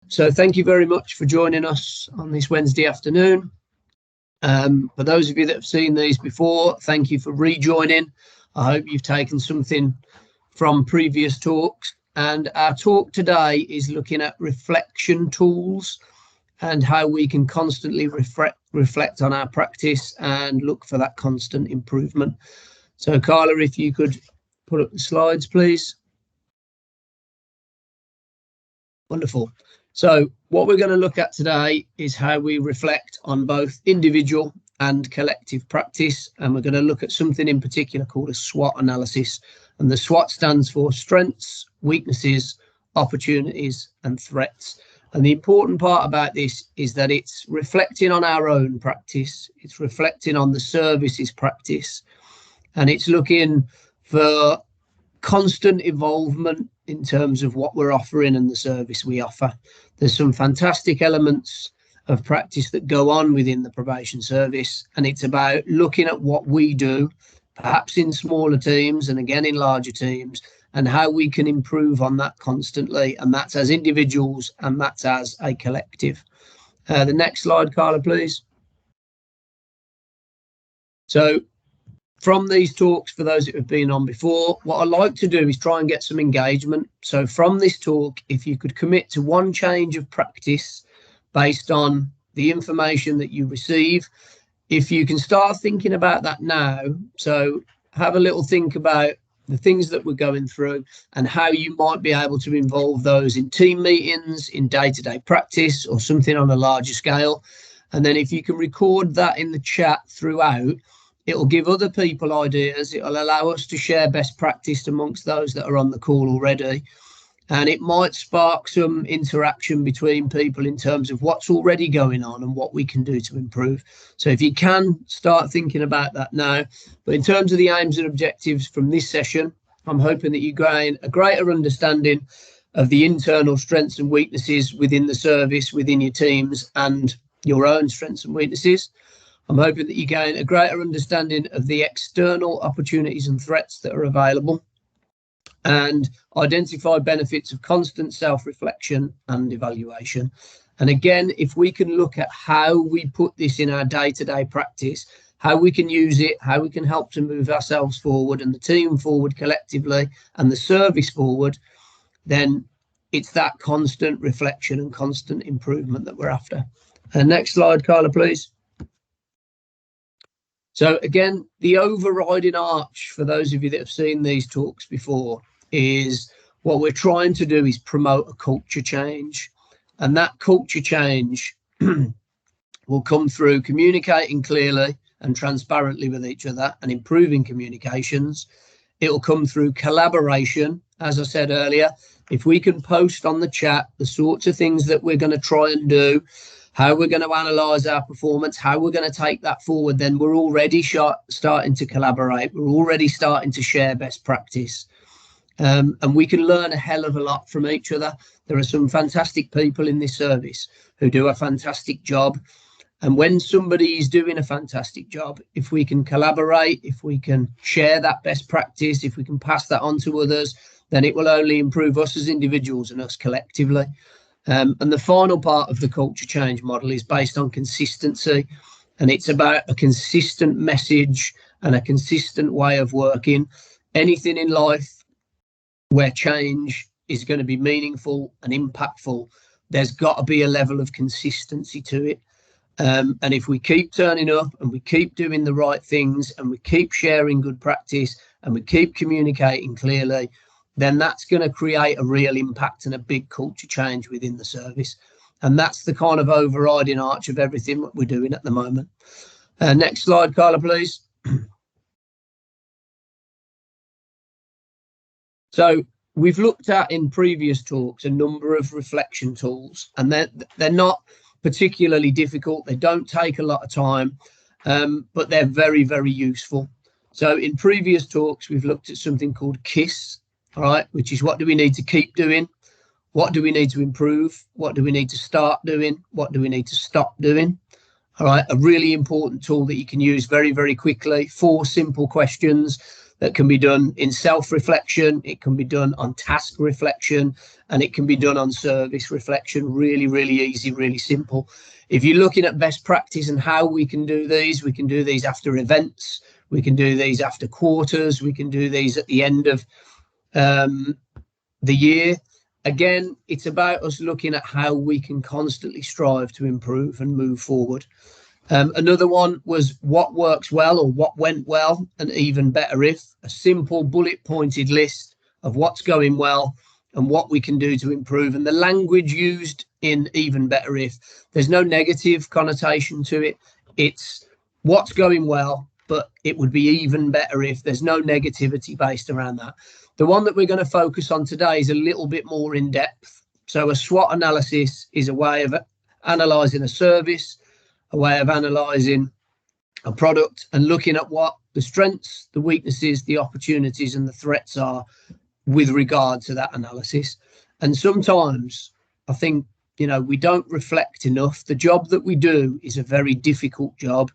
So thank you very much for joining us on this Wednesday afternoon. For those of you that have seen these before, thank you for rejoining. I hope you've taken something from previous talks. And our talk today is looking at reflection tools and how we can constantly reflect on our practice and look for that constant improvement. So Carla, if you could put up the slides, please. Wonderful. So what we're going to look at today is how we reflect on both individual and collective practice. And we're going to look at something in particular called a SWOT analysis. And the SWOT stands for strengths, weaknesses, opportunities, and threats. And the important part about this is that it's reflecting on our own practice. It's reflecting on the services practice. And it's looking for constant involvement in terms of what we're offering and the service we offer. There's some fantastic elements of practice that go on within the probation service, and it's about looking at what we do, perhaps in smaller teams and again in larger teams, and how we can improve on that constantly, and that's as individuals and that's as a collective. The next slide, Carla, please. So from these talks, for those that have been on before, what I like to do is try and get some engagement. So from this talk, if you could commit to one change of practice based on the information that you receive, if you can start thinking about that now, so have a little think about the things that we're going through and how you might be able to involve those in team meetings, in day-to-day practice, or something on a larger scale. And then if you can record that in the chat throughout, it'll give other people ideas. It'll allow us to share best practice amongst those that are on the call already. And it might spark some interaction between people in terms of what's already going on and what we can do to improve. So if you can start thinking about that now. But in terms of the aims and objectives from this session, I'm hoping that you gain a greater understanding of the internal strengths and weaknesses within the service, within your teams, and your own strengths and weaknesses. I'm hoping that you gain a greater understanding of the external opportunities and threats that are available, and identify benefits of constant self-reflection and evaluation. And again, if we can look at how we put this in our day-to-day practice, how we can use it, how we can help to move ourselves forward and the team forward collectively and the service forward, then it's that constant reflection and constant improvement that we're after. Next slide, Carla, please. So again, the overriding arch for those of you that have seen these talks before is what we're trying to do is promote a culture change. And that culture change will come through communicating clearly and transparently with each other and improving communications. It will come through collaboration. As I said earlier, if we can post on the chat the sorts of things that we're going to try and do, how we're going to analyse our performance, how we're going to take that forward, then we're already starting to collaborate. We're already starting to share best practice. And we can learn a hell of a lot from each other. There are some fantastic people in this service who do a fantastic job. And when somebody is doing a fantastic job, if we can collaborate, if we can share that best practice, if we can pass that on to others, then it will only improve us as individuals and us collectively. And the final part of the culture change model is based on consistency, and it's about a consistent message and a consistent way of working. Anything in life where change is going to be meaningful and impactful, there's got to be a level of consistency to it. And if we keep turning up and we keep doing the right things and we keep sharing good practice and we keep communicating clearly, then that's going to create a real impact and a big culture change within the service. And that's the kind of overriding arch of everything that we're doing at the moment. Next slide, Carla, please. So we've looked at in previous talks a number of reflection tools, and they're not particularly difficult. They don't take a lot of time, but they're very, very useful. So in previous talks, we've looked at something called KISS. All right, which is what do we need to keep doing? What do we need to improve? What do we need to start doing? What do we need to stop doing? All right, a really important tool that you can use very, very quickly. 4 simple questions that can be done in self-reflection, it can be done on task reflection, and it can be done on service reflection. Really, really easy, really simple. If you're looking at best practice and how we can do these after events, we can do these after quarters, we can do these at the end of the year. Again, it's about us looking at how we can constantly strive to improve and move forward. Another one was what works well or what went well, and even better if, a simple bullet pointed list of what's going well and what we can do to improve. And the language used in even better if, there's no negative connotation to it. It's what's going well, but it would be even better if. There's no negativity based around that. The one that we're going to focus on today is a little bit more in depth. So a SWOT analysis is a way of analysing a service, a way of analysing a product, and looking at what the strengths, the weaknesses, the opportunities and the threats are with regard to that analysis. And sometimes I think, we don't reflect enough. The job that we do is a very difficult job.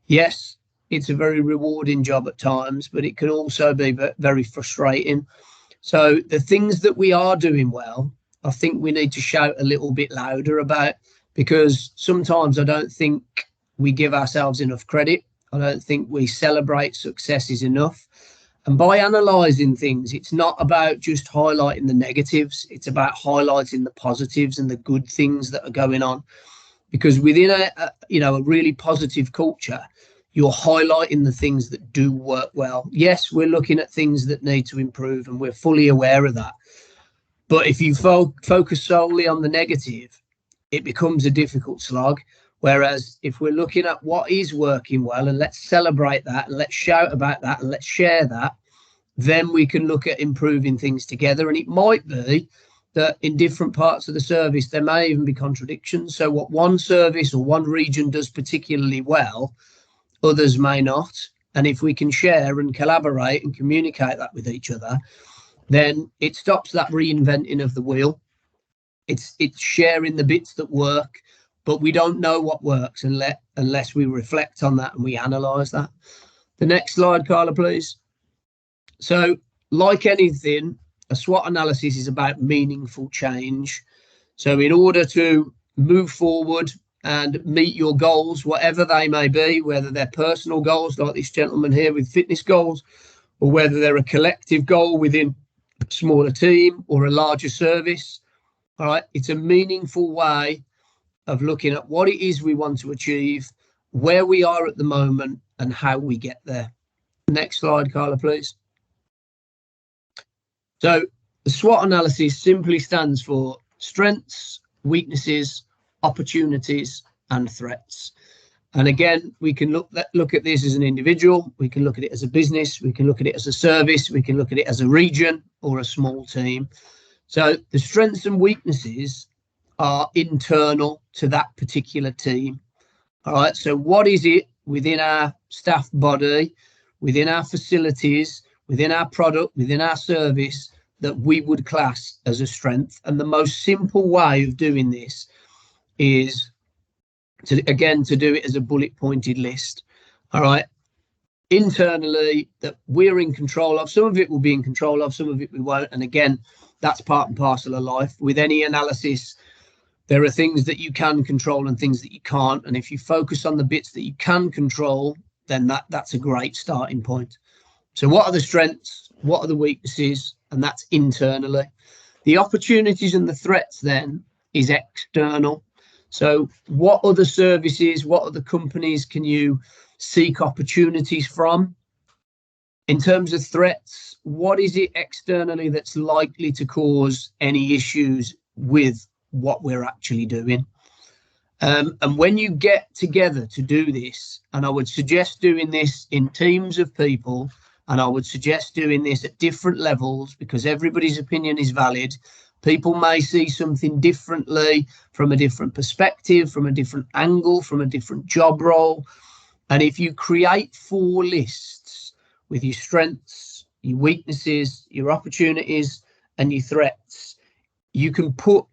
Yes, it's a very rewarding job at times, but it can also be very frustrating. So the things that we are doing well, I think we need to shout a little bit louder about, because sometimes I don't think we give ourselves enough credit. I don't think we celebrate successes enough. And by analysing things, it's not about just highlighting the negatives. It's about highlighting the positives and the good things that are going on. Because within a really positive culture, you're highlighting the things that do work well. Yes, we're looking at things that need to improve, and we're fully aware of that. But if you focus solely on the negative, it becomes a difficult slog. Whereas if we're looking at what is working well, and let's celebrate that, and let's shout about that, and let's share that, then we can look at improving things together. And it might be that in different parts of the service, there may even be contradictions. So what one service or one region does particularly well, others may not. And if we can share and collaborate and communicate that with each other, then it stops that reinventing of the wheel. It's sharing the bits that work, but we don't know what works unless we reflect on that and we analyse that. The next slide, Carla, please. So like anything, a SWOT analysis is about meaningful change. So in order to move forward and meet your goals, whatever they may be, whether they're personal goals like this gentleman here with fitness goals, or whether they're a collective goal within a smaller team or a larger service, all right, it's a meaningful way of looking at what it is we want to achieve, where we are at the moment, and how we get there. Next slide, Carla, please. So the SWOT analysis simply stands for strengths, weaknesses, opportunities, and threats. And again, we can look at this as an individual, we can look at it as a business, we can look at it as a service, we can look at it as a region or a small team. So the strengths and weaknesses are internal to that particular team. All right, so what is it within our staff body, within our facilities, within our product, within our service that we would class as a strength? And the most simple way of doing this is to do it as a bullet pointed list. All right, internally that we're in control of. Some of it will be in control of, some of it we won't. And again, that's part and parcel of life. With any analysis, there are things that you can control and things that you can't. And if you focus on the bits that you can control, then that's a great starting point. So what are the strengths? What are the weaknesses? And that's internally. The opportunities and the threats then is external. So what other services, what other companies can you seek opportunities from? In terms of threats, what is it externally that's likely to cause any issues with what we're actually doing? And when you get together to do this, and I would suggest doing this in teams of people, and I would suggest doing this at different levels, because everybody's opinion is valid. People may see something differently from a different perspective, from a different angle, from a different job role. And if you create 4 lists with your strengths, your weaknesses, your opportunities, and your threats, you can put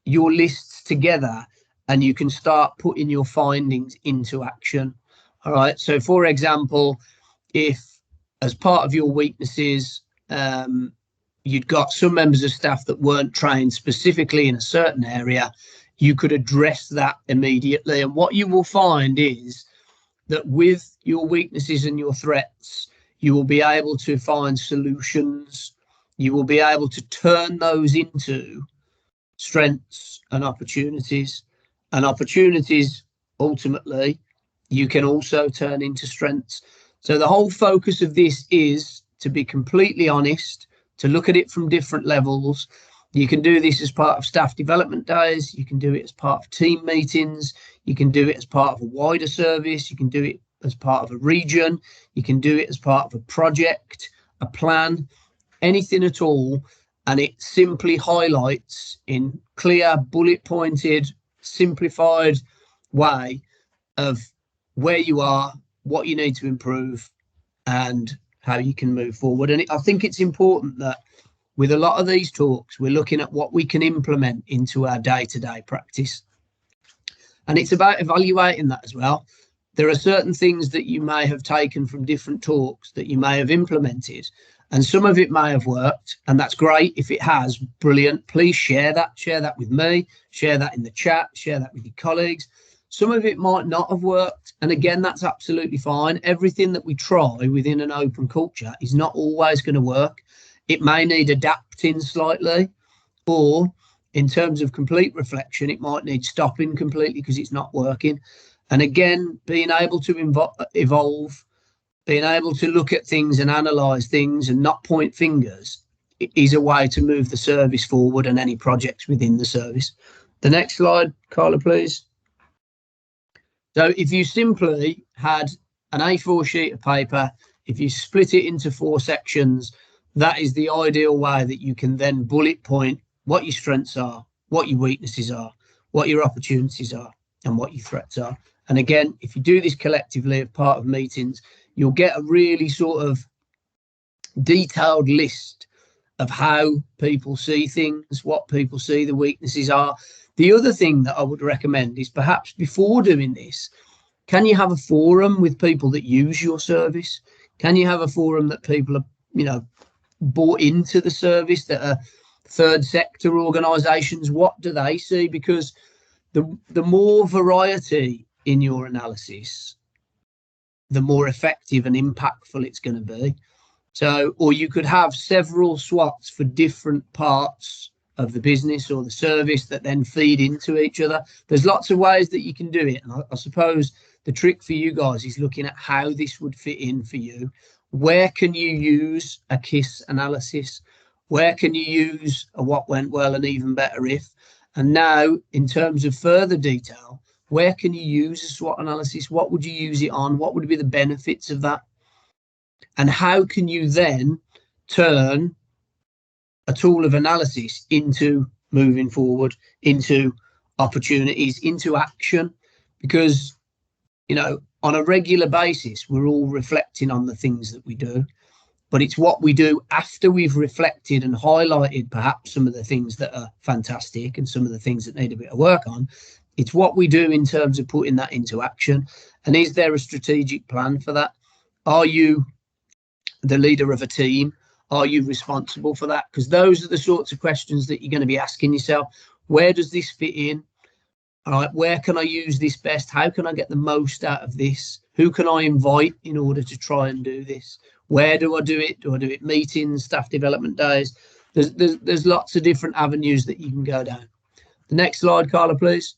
your lists together and you can start putting your findings into action. All right. So for example, if as part of your weaknesses, you'd got some members of staff that weren't trained specifically in a certain area. You could address that immediately. And what you will find is that with your weaknesses and your threats, you will be able to find solutions. You will be able to turn those into strengths and opportunities. And opportunities, ultimately, you can also turn into strengths. So the whole focus of this is to be completely honest, to look at it from different levels. You can do this as part of staff development days. You can do it as part of team meetings. You can do it as part of a wider service. You can do it as part of a region. You can do it as part of a project, a plan, anything at all. And it simply highlights in clear, bullet pointed, simplified way of where you are, what you need to improve, and how you can move forward. And I think it's important that with a lot of these talks, we're looking at what we can implement into our day-to-day practice. And it's about evaluating that as well. There are certain things that you may have taken from different talks that you may have implemented, and some of it may have worked, and that's great. If it has, brilliant. Please share that with me, share that in the chat, share that with your colleagues. Some of it might not have worked, and again, that's absolutely fine. Everything that we try within an open culture is not always going to work. It may need adapting slightly, or in terms of complete reflection, it might need stopping completely because it's not working. And again, being able to evolve, being able to look at things and analyse things and not point fingers is a way to move the service forward and any projects within the service. The next slide, Carla, please. So if you simply had an A4 sheet of paper, if you split it into 4 sections, that is the ideal way that you can then bullet point what your strengths are, what your weaknesses are, what your opportunities are, and what your threats are. And again, if you do this collectively as part of meetings, you'll get a really sort of detailed list of how people see things, what people see the weaknesses are. The other thing that I would recommend is perhaps before doing this, can you have a forum with people that use your service? Can you have a forum that people are, bought into the service, that are third sector organisations? What do they see? Because the more variety in your analysis, the more effective and impactful it's going to be. So, or you could have several SWOTs for different parts of the business or the service that then feed into each other. There's lots of ways that you can do it. And I suppose the trick for you guys is looking at how this would fit in for you. Where can you use a KISS analysis? Where can you use a what went well and even better if? And now, in terms of further detail, where can you use a SWOT analysis? What would you use it on? What would be the benefits of that? And how can you then turn a tool of analysis into moving forward, into opportunities, into action? Because, on a regular basis, we're all reflecting on the things that we do, but it's what we do after we've reflected and highlighted perhaps some of the things that are fantastic and some of the things that need a bit of work on. It's what we do in terms of putting that into action. And is there a strategic plan for that? Are you the leader of a team? Are you responsible for that? Because those are the sorts of questions that you're going to be asking yourself. Where does this fit in? All right, where can I use this best? How can I get the most out of this? Who can I invite in order to try and do this? Where do I do it? Do I do it meetings, staff development days? There's lots of different avenues that you can go down. The next slide, Carla, please.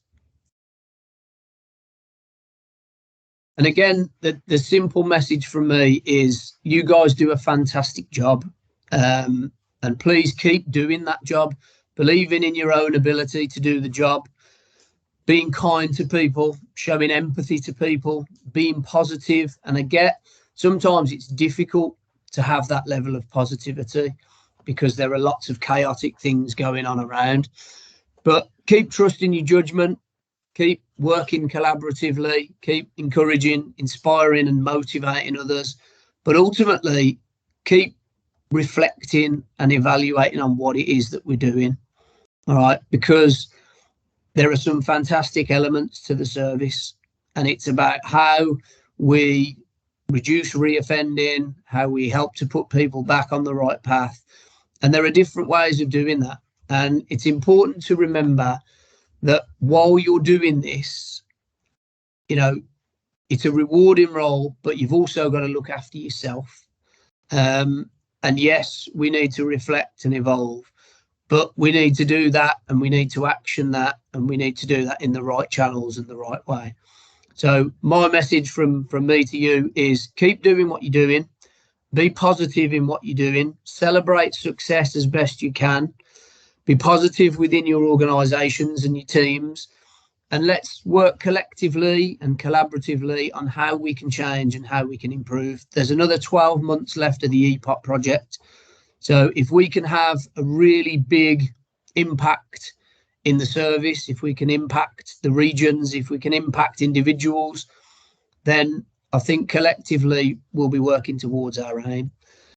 And again, the simple message from me is you guys do a fantastic job. And please keep doing that job, believing in your own ability to do the job, being kind to people, showing empathy to people, being positive. And I get sometimes it's difficult to have that level of positivity because there are lots of chaotic things going on around. But keep trusting your judgment. Keep working collaboratively, keep encouraging, inspiring and motivating others, but ultimately keep reflecting and evaluating on what it is that we're doing. All right, because there are some fantastic elements to the service, and it's about how we reduce reoffending, how we help to put people back on the right path. And there are different ways of doing that. And it's important to remember that while you're doing this, you know, it's a rewarding role, but you've also got to look after yourself. And yes, we need to reflect and evolve, but we need to do that, and we need to action that, and we need to do that in the right channels and the right way. So my message from me to you is keep doing what you're doing, be positive in what you're doing, celebrate success as best you can, be positive within your organisations and your teams, and let's work collectively and collaboratively on how we can change and how we can improve. There's another 12 months left of the EPOP project. So if we can have a really big impact in the service, if we can impact the regions, if we can impact individuals, then I think collectively we'll be working towards our aim.